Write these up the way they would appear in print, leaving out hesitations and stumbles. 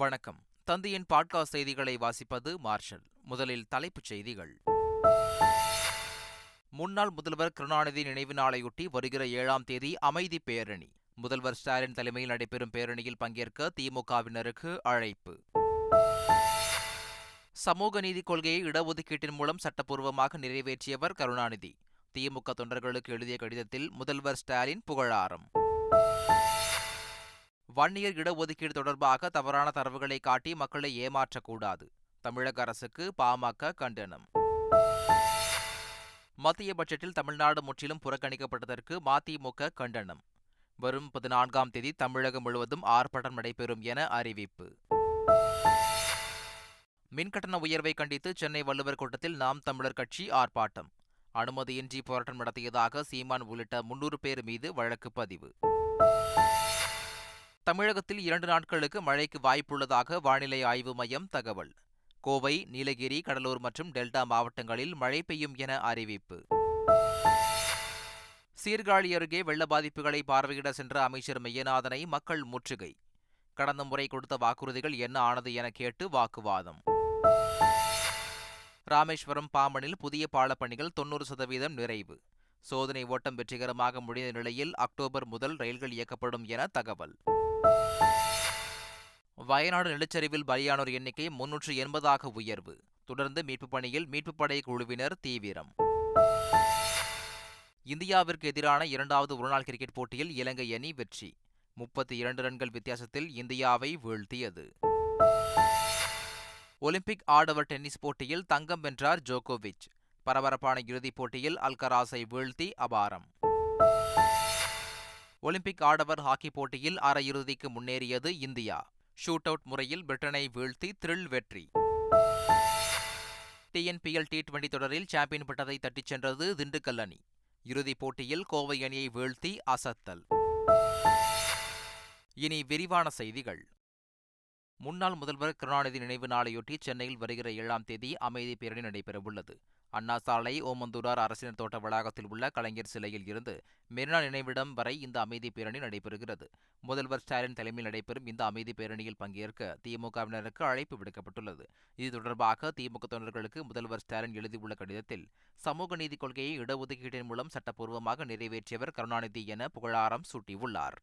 வணக்கம். தந்தையின் பாட்காஸ்ட் செய்திகளை வாசிப்பது மார்ஷல். முதலில் தலைப்புச் செய்திகள். முன்னாள் முதல்வர் கருணாநிதி நினைவு நாளையொட்டி வருகிற 7ஆம் தேதி அமைதி பேரணி. முதல்வர் ஸ்டாலின் தலைமையில் நடைபெறும் பேரணியில் பங்கேற்க திமுகவினருக்கு அழைப்பு. சமூக நீதி கொள்கையை இடஒதுக்கீட்டின் மூலம் சட்டப்பூர்வமாக நிறைவேற்றியவர் கருணாநிதி. திமுக தொண்டர்களுக்கு எழுதிய கடிதத்தில் முதல்வர் ஸ்டாலின் புகழாரம். வன்னியர் இடஒதுக்கீடு தொடர்பாக தவறான தரவுகளை காட்டி மக்களை ஏமாற்றக்கூடாது. தமிழக அரசுக்கு பாமக கண்டனம். மத்திய பட்ஜெட்டில் தமிழ்நாடு முற்றிலும் புறக்கணிக்கப்பட்டதற்கு மதிமுக கண்டனம். வரும் 14ஆம் தேதி தமிழகம் முழுவதும் ஆர்ப்பாட்டம் நடைபெறும் என அறிவிப்பு. மின்கட்டண உயர்வை கண்டித்து சென்னை வள்ளுவர் கோட்டத்தில் நாம் தமிழர் கட்சி ஆர்ப்பாட்டம். அனுமதியின்றி போராட்டம் நடத்தியதாக சீமான் உள்ளிட்ட 300 பேர் மீது வழக்கு பதிவு. தமிழகத்தில் 2 நாட்களுக்கு மழைக்கு வாய்ப்புள்ளதாக வானிலை ஆய்வு மையம் தகவல். கோவை, நீலகிரி, கடலூர் மற்றும் டெல்டா மாவட்டங்களில் மழை பெய்யும் என அறிவிப்பு. சீர்காழி அருகே வெள்ள பாதிப்புகளை பார்வையிட சென்ற அமைச்சர் மெய்யநாதனை மக்கள் முற்றுகை. கடந்த முறை கொடுத்த வாக்குறுதிகள் என்ன ஆனது என கேட்டு வாக்குவாதம். ராமேஸ்வரம் பாம்பனில் புதிய பாலப்பணிகள் 90% நிறைவு. சோதனை ஓட்டம் வெற்றிகரமாக முடிந்த நிலையில் அக்டோபர் முதல் ரயில்கள் இயக்கப்படும் என தகவல். வயநாடு நிலச்சரிவில் பலியானோர் எண்ணிக்கை 380 உயர்வு. தொடர்ந்து மீட்புப் பணியில் மீட்புப் படை குழுவினர் தீவிரம். இந்தியாவிற்கு எதிரான 2வது ஒருநாள் கிரிக்கெட் போட்டியில் இலங்கை அணி வெற்றி. 32 ரன்கள் வித்தியாசத்தில் இந்தியாவை வீழ்த்தியது. ஒலிம்பிக் ஆடவர் டென்னிஸ் போட்டியில் தங்கம் வென்றார் ஜோகோவிச். பரபரப்பான இறுதிப் போட்டியில் அல்கராஸை வீழ்த்தி அபாரம். ஒலிம்பிக் ஆடவர் ஹாக்கி போட்டியில் அரையிறுதிக்கு முன்னேறியது இந்தியா. ஷூட் அவுட் முறையில் பிரிட்டனை வீழ்த்தி த்ரில் வெற்றி. TNPL T20 தொடரில் சாம்பியன் பட்டத்தை தட்டிச் சென்றது திண்டுக்கல் அணி. இறுதிப் போட்டியில் கோவை அணியை வீழ்த்தி அசத்தல். இனி விரிவான செய்திகள். முன்னாள் முதல்வர் கருணாநிதி நினைவு நாளையொட்டி சென்னையில் வருகிற 7ஆம் தேதி அமைதி பேரணி நடைபெறவுள்ளது. அண்ணா சாலை, ஓமந்தூரார் அரசினர் தோட்ட வளாகத்தில் உள்ள கலைஞர் சிலையில் இருந்து மெரினா நினைவிடம் வரை இந்த அமைதி பேரணி நடைபெறுகிறது. முதல்வர் ஸ்டாலின் தலைமையில் நடைபெறும் இந்த அமைதி பேரணியில் பங்கேற்க திமுகவினருக்கு அழைப்பு விடுக்கப்பட்டுள்ளது. இது தொடர்பாக திமுக தொண்டர்களுக்கு முதல்வர் ஸ்டாலின் எழுதியுள்ள கடிதத்தில், சமூக நீதி கொள்கையை இடஒதுக்கீட்டின் மூலம் சட்டப்பூர்வமாக நிறைவேற்றியவர் கருணாநிதி என புகழாரம் சூட்டியுள்ளார்.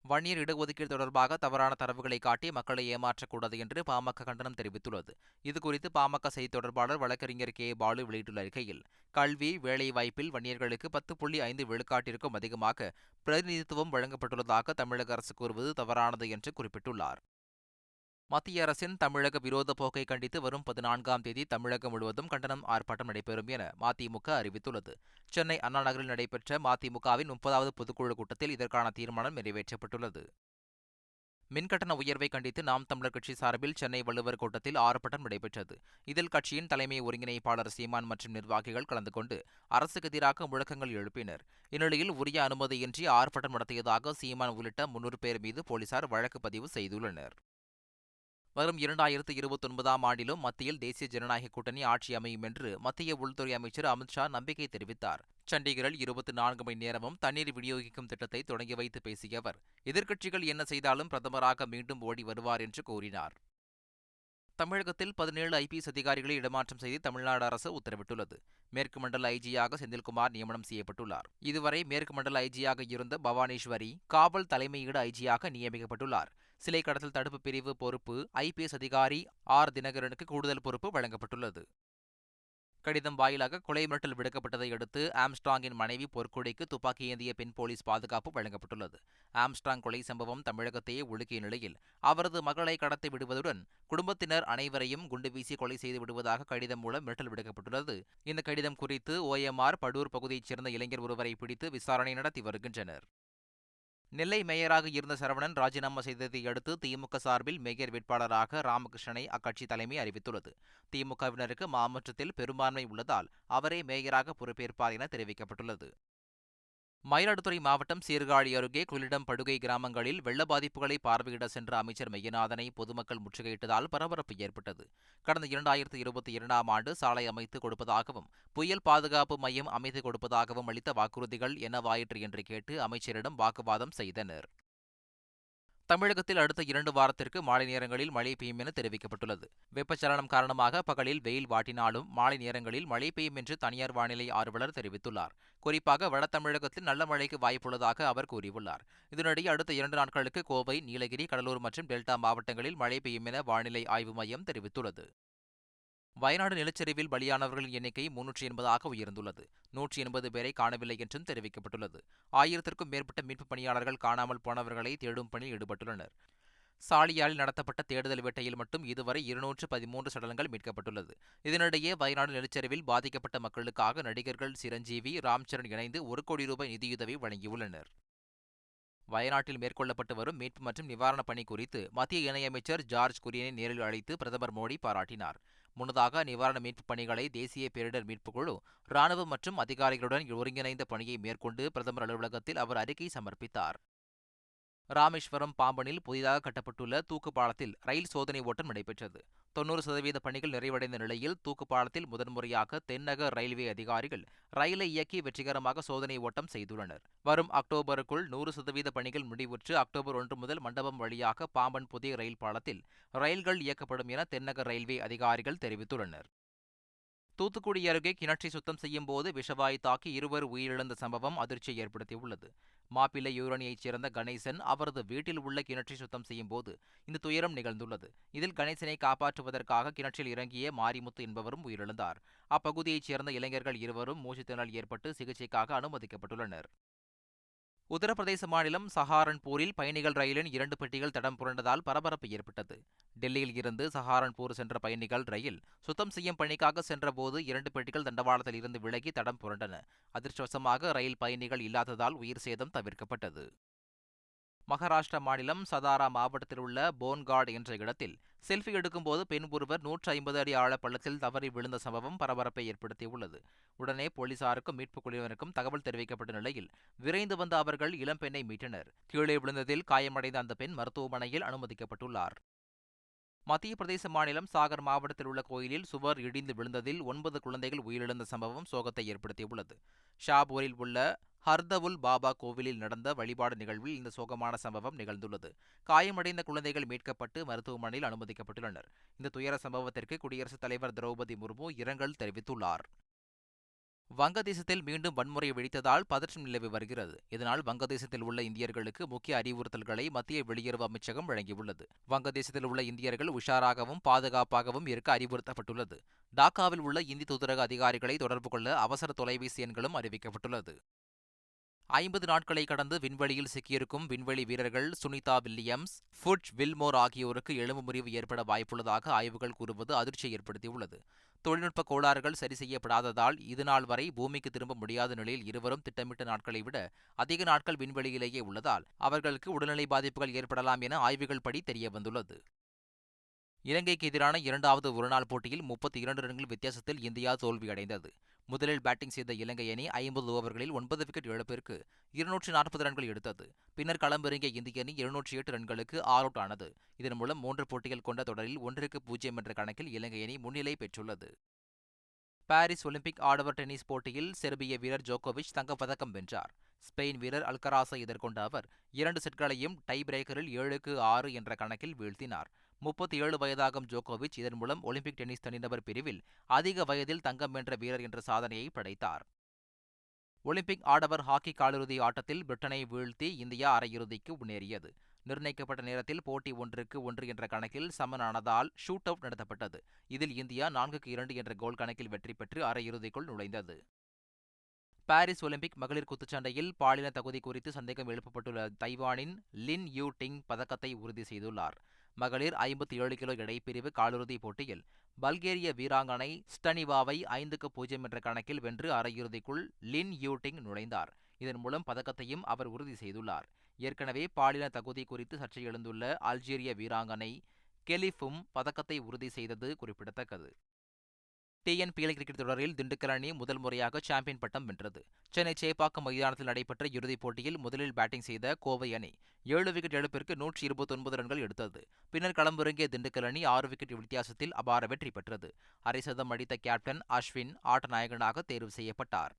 வன்னியர் இடஒதுக்கீடு தொடர்பாக தவறான தரவுகளை காட்டி மக்களை ஏமாற்றக்கூடாது என்று பாமக கண்டனம் தெரிவித்துள்ளது. இதுகுறித்து பாமக செய்தி தொடர்பாளர் வழக்கறிஞர் கே. பாலு வெளியிட்டுள்ள அறிக்கையில், கல்வி, வேலைவாய்ப்பில் வன்னியர்களுக்கு 10.5 விழுக்காட்டிற்கும் அதிகமாக பிரதிநிதித்துவம் வழங்கப்பட்டுள்ளதாக தமிழக அரசு கூறுவது தவறானது என்று குறிப்பிட்டுள்ளார். மத்திய அரசின் தமிழக விரோத போக்கை கண்டித்து வரும் 14ஆம் தேதி தமிழகம் முழுவதும் கண்டனம் ஆர்ப்பாட்டம் நடைபெறும் என மதிமுக அறிவித்துள்ளது. சென்னை அண்ணா நகரில் நடைபெற்ற மதிமுகவின் 30வது பொதுக்குழு கூட்டத்தில் இதற்கான தீர்மானம் நிறைவேற்றப்பட்டுள்ளது. மின்கட்டண உயர்வை கண்டித்து நாம் தமிழர் கட்சி சார்பில் சென்னை வள்ளுவர் கோட்டத்தில் ஆர்ப்பாட்டம் நடைபெற்றது. இதில் கட்சியின் தலைமை ஒருங்கிணைப்பாளர் சீமான் மற்றும் நிர்வாகிகள் கலந்து கொண்டு அரசுக்கு எதிராக முழக்கங்கள் எழுப்பினர். இந்நிலையில் உரிய அனுமதியின்றி ஆர்ப்பாட்டம் நடத்தியதாக சீமான் உள்ளிட்ட 300 பேர் மீது போலீசார் வழக்கு பதிவு செய்துள்ளனர். வரும் 2029ஆம் ஆண்டிலும் மத்தியில் தேசிய ஜனநாயக கூட்டணி ஆட்சி அமையும் என்று மத்திய உள்துறை அமைச்சர் அமித்ஷா நம்பிக்கை தெரிவித்தார். சண்டிகரில் 24 மணி நேரமும் தண்ணீர் விநியோகிக்கும் திட்டத்தை தொடங்கி வைத்து பேசிய அவர், எதிர்க்கட்சிகள் என்ன செய்தாலும் பிரதமராக மீண்டும் ஓடி வருவார் என்று கூறினார். தமிழகத்தில் 17 IPS அதிகாரிகளை இடமாற்றம் செய்து தமிழ்நாடு அரசு உத்தரவிட்டுள்ளது. மேற்கு மண்டல ஐஜியாக செந்தில்குமார் நியமனம் செய்யப்பட்டுள்ளார். இதுவரை மேற்கு மண்டல ஐஜியாக இருந்த பவானேஸ்வரி காவல் தலைமையிட ஐஜியாக நியமிக்கப்பட்டுள்ளார். சிலை கடத்தல் தடுப்பு பிரிவு பொறுப்பு IPS அதிகாரி R. தினகரனுக்கு கூடுதல் பொறுப்பு வழங்கப்பட்டுள்ளது. கடிதம் வாயிலாக கொலை மிரட்டல் விடுக்கப்பட்டதை அடுத்து ஆம்ஸ்ட்ராங்கின் மனைவி பொற்கொடைக்கு துப்பாக்கி ஏந்திய பெண் போலீஸ் பாதுகாப்பு வழங்கப்பட்டுள்ளது. ஆம்ஸ்ட்ராங் கொலை சம்பவம் தமிழகத்தையே உலுக்கிய நிலையில் அவரது மகளை கடத்தி விடுவதுடன் குடும்பத்தினர் அனைவரையும் குண்டு வீசி கொலை செய்து விடுவதாக கடிதம் மூலம் மிரட்டல் விடுக்கப்பட்டுள்ளது. இந்த கடிதம் குறித்து OMR படூர் பகுதியைச் சேர்ந்த இளைஞர் ஒருவரை பிடித்து விசாரணை நடத்தி வருகின்றனர். நெல்லை மேயராக இருந்த சரவணன் ராஜினாமா செய்ததை அடுத்து திமுக சார்பில் மேயர் வேட்பாளராக ராமகிருஷ்ணனை அக்கட்சி தலைமை அறிவித்துள்ளது. திமுகவினருக்கு மாமன்றத்தில் பெரும்பான்மை உள்ளதால் அவரே மேயராக பொறுப்பேற்பார் என தெரிவிக்கப்பட்டுள்ளது. மயிலாடுதுறை மாவட்டம் சீர்காழி அருகே கொள்ளிடம் படுகை கிராமங்களில் வெள்ள பாதிப்புகளை பார்வையிட சென்ற அமைச்சர் மெய்யநாதனை பொதுமக்கள் முற்றுகையிட்டதால் பரபரப்பு ஏற்பட்டது. கடந்த 2022ஆம் ஆண்டு சாலை அமைத்து கொடுப்பதாகவும் புயல் பாதுகாப்பு மையம் அமைத்து கொடுப்பதாகவும் அளித்த வாக்குறுதிகள் என்னவாயிற்று என்று கேட்டு அமைச்சரிடம் வாக்குவாதம் செய்தனர். தமிழகத்தில் அடுத்த 2 வாரத்திற்கு மாலை நேரங்களில் மழை பெய்யும் என தெரிவிக்கப்பட்டுள்ளது. வெப்பச்சலனம் காரணமாக பகலில் வெயில் வாட்டினாலும் மாலை நேரங்களில் மழை பெய்யும் என்று தனியார் வானிலை ஆர்வலர் தெரிவித்துள்ளார். குறிப்பாக வட தமிழகத்தில் நல்ல மழைக்கு வாய்ப்புள்ளதாக அவர் கூறியுள்ளார். இதனிடையே அடுத்த 2 நாட்களுக்கு கோவை, நீலகிரி, கடலூர் மற்றும் டெல்டா மாவட்டங்களில் மழை பெய்யும் என வானிலை ஆய்வு மையம் தெரிவித்துள்ளது. வயநாடு நிலச்சரிவில் பலியானவர்களின் எண்ணிக்கை 380ஆக உயர்ந்துள்ளது. 180 பேரை காணவில்லை என்றும் தெரிவிக்கப்பட்டுள்ளது. 1000க்கும் மேற்பட்ட மீட்புப் பணியாளர்கள் காணாமல் போனவர்களை தேடும் பணியில் ஈடுபட்டுள்ளனர். சாலியாரில் நடத்தப்பட்ட தேடுதல் வேட்டையில் மட்டும் இதுவரை 213 சடலங்கள் மீட்கப்பட்டுள்ளது. இதனிடையே வயநாடு நிலச்சரிவில் பாதிக்கப்பட்ட மக்களுக்காக நடிகர்கள் சிரஞ்சீவி, ராம்சரண் இணைந்து 1 கோடி ரூபாய் நிதியுதவி வழங்கியுள்ளனர். வயநாட்டில் மேற்கொள்ளப்பட்டு வரும் மீட்பு மற்றும் நிவாரணப் பணி குறித்து மத்திய இணையமைச்சர் ஜார்ஜ் குரியனை நேரில் அழைத்து பிரதமர் மோடி பாராட்டினார். முன்னதாக நிவாரண மீட்புப் பணிகளை தேசிய பேரிடர் மீட்புக் குழு, ராணுவம் மற்றும் அதிகாரிகளுடன் ஒருங்கிணைந்த பணியை மேற்கொண்டு பிரதமர் அலுவலகத்தில் அவர் அறிக்கை சமர்ப்பித்தார். ராமேஸ்வரம் பாம்பனில் புதிதாக கட்டப்பட்டுள்ள தூக்கு பாலத்தில் ரயில் சோதனை ஓட்டம் நடைபெற்றது. 90% பணிகள் நிறைவடைந்த நிலையில் தூக்கு பாலத்தில் முதன்முறையாக தென்னக ரயில்வே அதிகாரிகள் ரயிலை இயக்கி வெற்றிகரமாக சோதனை ஓட்டம் செய்துள்ளனர். வரும் அக்டோபருக்குள் 100% பணிகள் முடிவுற்று அக்டோபர் 1 முதல் மண்டபம் வழியாக பாம்பன் புதிய ரயில் பாலத்தில் ரயில்கள் இயக்கப்படும் என தென்னக ரயில்வே அதிகாரிகள் தெரிவித்துள்ளனர். தூத்துக்குடி அருகே கிணற்றை சுத்தம் செய்யும் போது விஷவாயு தாக்கி 2 உயிரிழந்த சம்பவம் அதிர்ச்சியை ஏற்படுத்தியுள்ளது. மாப்பிள்ளை யூரணியைச் சேர்ந்த கணேசன் அவரது வீட்டில் உள்ள கிணற்றை சுத்தம் செய்யும் போது இந்த துயரம் நிகழ்ந்துள்ளது. இதில் கணேசனை காப்பாற்றுவதற்காக கிணற்றில் இறங்கிய மாரிமுத்து என்பவரும் உயிரிழந்தார். அப்பகுதியைச் சேர்ந்த இளைஞர்கள் 2 மூச்சுத்திணறல் ஏற்பட்டு சிகிச்சைக்காக அனுமதிக்கப்பட்டுள்ளனர். உத்தரப்பிரதேச மாநிலம் சஹாரன்பூரில் பயணிகள் ரயிலின் 2 பெட்டிகள் தடம் புரண்டதால் பரபரப்பு ஏற்பட்டது. டெல்லியில் இருந்து சஹாரன்பூர் சென்ற பயணிகள் ரயில் சுத்தம் செய்யும் பணிக்காக சென்றபோது 2 பெட்டிகள் தண்டவாளத்தில் இருந்து விலகி தடம் புரண்டன. அதிர்ஷ்டவசமாக ரயில் பயணிகள் இல்லாததால் உயிர் சேதம் தவிர்க்கப்பட்டது. மகாராஷ்டிரா மாநிலம் சதாரா மாவட்டத்தில் உள்ள போன்காட் என்ற இடத்தில் செல்ஃபி எடுக்கும்போது பெண் ஒருவர் 150 அடி ஆழ பள்ளத்தில் தவறி விழுந்த சம்பவம் பரபரப்பை ஏற்படுத்தியுள்ளது. உடனே போலீசாருக்கும் மீட்புக் குழுவினருக்கும் தகவல் தெரிவிக்கப்பட்ட நிலையில் விரைந்து வந்த அவர்கள் இளம்பெண்ணை மீட்டனர். கீழே விழுந்ததில் காயமடைந்த அந்த பெண் மருத்துவமனையில் அனுமதிக்கப்பட்டுள்ளார். மத்திய பிரதேச மாநிலம் சாகர் மாவட்டத்தில் உள்ள கோயிலில் சுவர் இடிந்து விழுந்ததில் 9 குழந்தைகள் உயிரிழந்த சம்பவம் சோகத்தை ஏற்படுத்தியுள்ளது. ஷாபூரில் உள்ள ஹர்தவுல் பாபா கோவிலில் நடந்த வழிபாடு நிகழ்வில் இந்த சோகமான சம்பவம் நிகழ்ந்துள்ளது. காயமடைந்த குழந்தைகள் மீட்கப்பட்டு மருத்துவமனையில் அனுமதிக்கப்பட்டுள்ளனர். இந்த துயர சம்பவத்திற்கு குடியரசுத் தலைவர் திரௌபதி முர்மு இரங்கல் தெரிவித்துள்ளார். வங்கதேசத்தில் மீண்டும் வன்முறை வெடித்ததால் பதற்றம் நிலவி வருகிறது. இதனால் வங்கதேசத்தில் உள்ள இந்தியர்களுக்கு முக்கிய அறிவுறுத்தல்களை மத்திய வெளியுறவு அமைச்சகம் வழங்கியுள்ளது. வங்கதேசத்தில் உள்ள இந்தியர்கள் உஷாராகவும் பாதுகாப்பாகவும் இருக்க அறிவுறுத்தப்பட்டுள்ளது. டாக்காவில் உள்ள இந்திய தூதரக அதிகாரிகளை தொடர்பு கொள்ள அவசர தொலைபேசி எண்களும் அறிவிக்கப்பட்டுள்ளது. 50 நாட்களை கடந்து விண்வெளியில் சிக்கியிருக்கும் விண்வெளி வீரர்கள் சுனிதா வில்லியம்ஸ், ஃபுட்ஜ் வில்மோர் ஆகியோருக்கு எலும்பு முறிவு ஏற்பட வாய்ப்புள்ளதாக ஆய்வுகள் கூறுவது அதிர்ச்சியை ஏற்படுத்தியுள்ளது. தொழில்நுட்ப கோளாறுகள் சரி செய்யப்படாததால் இதுநாள் வரை பூமிக்கு திரும்ப முடியாத நிலையில் இருவரும் திட்டமிட்ட நாட்களை விட அதிக நாட்கள் விண்வெளியிலேயே உள்ளதால் அவர்களுக்கு உடல்நிலை பாதிப்புகள் ஏற்படலாம் என ஆய்வுகள் படி தெரியவந்துள்ளது. இலங்கைக்கு எதிரான 2வது ஒருநாள் போட்டியில் 32 ரன்கள் வித்தியாசத்தில் இந்தியா தோல்வியடைந்தது. முதலில் பேட்டிங் செய்த இலங்கை அணி 50 ஓவர்களில் 9 விக்கெட் இழப்பிற்கு 240 ரன்கள் எடுத்தது. பின்னர் களமிறங்கிய இந்திய அணி 208 ரன்களுக்கு ஆல் அவுட் ஆனது. இதன் மூலம் 3 போட்டிகள் கொண்ட தொடரில் 1-0 என்ற கணக்கில் இலங்கை அணி முன்னிலை பெற்றுள்ளது. பாரிஸ் ஒலிம்பிக் ஆடவர் டென்னிஸ் போட்டியில் செர்பிய வீரர் ஜோகோவிச் தங்கப்பதக்கம் வென்றார். ஸ்பெயின் வீரர் அல்கராஸை எதிர்கொண்ட அவர் 2 செட்களையும் டை பிரேக்கரில் 7-6 என்ற கணக்கில் வீழ்த்தினார். 37 வயதாகும் ஜோகோவிச் இதன் மூலம் ஒலிம்பிக் டென்னிஸ் தனிநபர் பிரிவில் அதிக வயதில் தங்கம் வென்ற வீரர் என்ற சாதனையை படைத்தார். ஒலிம்பிக் ஆடவர் ஹாக்கி காலிறுதி ஆட்டத்தில் பிரிட்டனை வீழ்த்தி இந்தியா அரையிறுதிக்கு முன்னேறியது. நிர்ணயிக்கப்பட்ட நேரத்தில் போட்டி 1-1 என்ற கணக்கில் சமனானதால் ஷூட் அவுட் நடத்தப்பட்டது. இதில் இந்தியா 4-2 என்ற கோல் கணக்கில் வெற்றி பெற்று அரையிறுதிக்குள் நுழைந்தது. பாரிஸ் ஒலிம்பிக் மகளிர் குத்துச்சண்டையில் பாலின தகுதி குறித்து சந்தேகம் எழுப்பப்பட்டுள்ள தைவானின் லின் யூ டிங் பதக்கத்தை உறுதி செய்துள்ளார். மகளிர் 57 கிலோ எடைப்பிரிவு காலிறுதிப் போட்டியில் பல்கேரிய வீராங்கனை ஸ்டனிவாவை 5-0 என்ற கணக்கில் வென்று அரையிறுதிக்குள் லின் யூ டிங் நுழைந்தார். இதன் மூலம் பதக்கத்தையும் அவர் உறுதி செய்துள்ளார். ஏற்கனவே பாலின தகுதி குறித்து சர்ச்சை எழுந்துள்ள அல்ஜீரிய வீராங்கனை கெலிஃபும் பதக்கத்தை உறுதி செய்தது குறிப்பிடத்தக்கது. TNPL கிரிக்கெட் தொடரில் திண்டுக்கல் அணி முதல் முறையாக சாம்பியன் பட்டம் வென்றது. சென்னை சேப்பாக்கம் மைதானத்தில் நடைபெற்ற இறுதிப் போட்டியில் முதலில் பேட்டிங் செய்த கோவை அணி 7 விக்கெட் இழப்பிற்கு 129 ரன்கள் எடுத்தது. பின்னர் களமிறங்கிய திண்டுக்கல் அணி 6 விக்கெட் வித்தியாசத்தில் அபார வெற்றி பெற்றது. அரை சதம் அடித்த கேப்டன் அஸ்வின் ஆட்ட நாயகனாக தேர்வு செய்யப்பட்டார்.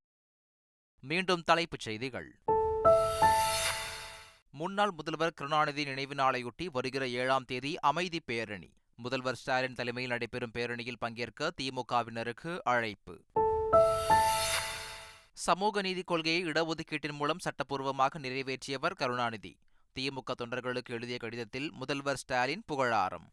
மீண்டும் தலைப்புச் செய்திகள். முன்னாள் முதல்வர் கருணாநிதி நினைவு நாளையொட்டி வருகிற 7ஆம் தேதி அமைதி பேரணி. முதல்வர் ஸ்டாலின் தலைமையில் நடைபெறும் பேரணியில் பங்கேற்க திமுகவினருக்கு அழைப்பு. சமூக நீதி கொள்கையை இடஒதுக்கீட்டின் மூலம் சட்டப்பூர்வமாக நிறைவேற்றியவர் கருணாநிதி. திமுக தொண்டர்களுக்கு எழுதிய கடிதத்தில் முதல்வர் ஸ்டாலின் புகழாரம்.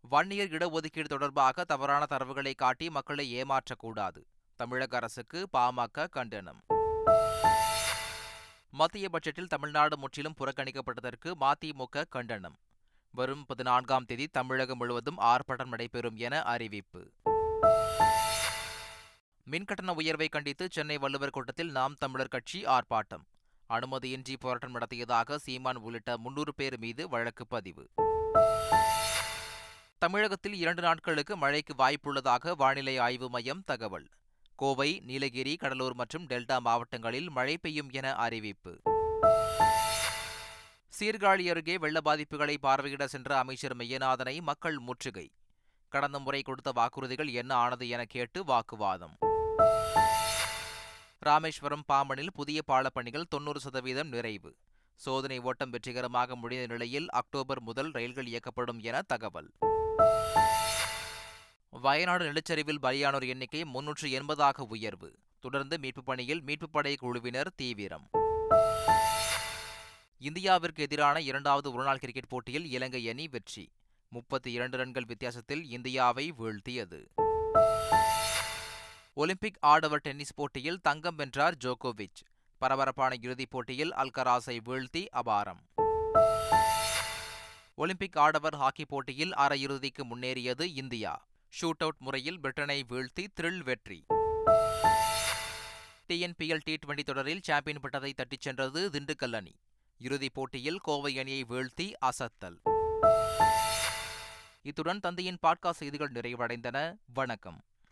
வன்னியர் இடஒதுக்கீடு தொடர்பாக தவறான தரவுகளை காட்டி மக்களை ஏமாற்றக்கூடாது. தமிழக அரசுக்கு பாமக கண்டனம். மத்திய பட்ஜெட்டில் தமிழ்நாடு முற்றிலும் புறக்கணிக்கப்பட்டதற்கு மதிமுக கண்டனம். வரும் 14ஆம் தேதி தமிழகம் முழுவதும் ஆர்ப்பாட்டம் நடைபெறும் என அறிவிப்பு. மின்கட்டண உயர்வை கண்டித்து சென்னை வள்ளுவர் கோட்டத்தில் நாம் தமிழர் கட்சி ஆர்ப்பாட்டம். அனுமதியின்றி போராட்டம் நடத்தியதாக சீமான் உள்ளிட்ட 300 பேர் மீது வழக்கு பதிவு. தமிழகத்தில் 2 நாட்களுக்கு மழைக்கு வாய்ப்புள்ளதாக வானிலை ஆய்வு மையம் தகவல். கோவை, நீலகிரி, கடலூர் மற்றும் டெல்டா மாவட்டங்களில் மழை பெய்யும் என அறிவிப்பு. சீர்காழி அருகே வெள்ள பாதிப்புகளை பார்வையிட சென்ற அமைச்சர் மெய்யநாதனை மக்கள் முற்றுகை. கடந்த முறை கொடுத்த வாக்குறுதிகள் என்ன ஆனது என கேட்டு வாக்குவாதம். ராமேஸ்வரம், பாம்பனில் புதிய பாலப்பணிகள் 90% நிறைவு. சோதனை ஓட்டம் வெற்றிகரமாக முடிந்த நிலையில் அக்டோபர் முதல் ரயில்கள் இயக்கப்படும் என தகவல். வயநாடு நிலச்சரிவில் பலியானோர் எண்ணிக்கை 380 உயர்வு. தொடர்ந்து மீட்புப் பணியில் மீட்புப் படை குழுவினர் தீவிரம். இந்தியாவிற்கு எதிரான 2வது ஒருநாள் கிரிக்கெட் போட்டியில் இலங்கை அணி வெற்றி. 32 ரன்கள் வித்தியாசத்தில் இந்தியாவை வீழ்த்தியது. ஒலிம்பிக் ஆடவர் டென்னிஸ் போட்டியில் தங்கம் வென்றார் ஜோகோவிச். பரபரப்பான இறுதிப் போட்டியில் அல்கராஸை வீழ்த்தி அபாரம். ஒலிம்பிக் ஆடவர் ஹாக்கி போட்டியில் அரையிறுதிக்கு முன்னேறியது இந்தியா. ஷூட் அவுட் முறையில் பிரிட்டனை வீழ்த்தி த்ரில் வெற்றி. டிஎன்பிஎல் T20 தொடரில் சாம்பியன் பட்டத்தை தட்டிச் சென்றது திண்டுக்கல் அணி. இறுதிப் போட்டியில் கோவை அணியை வீழ்த்தி அசத்தல். இத்துடன் தந்தையின் பாட்காஸ்ட் செய்திகள் நிறைவடைந்தன. வணக்கம்.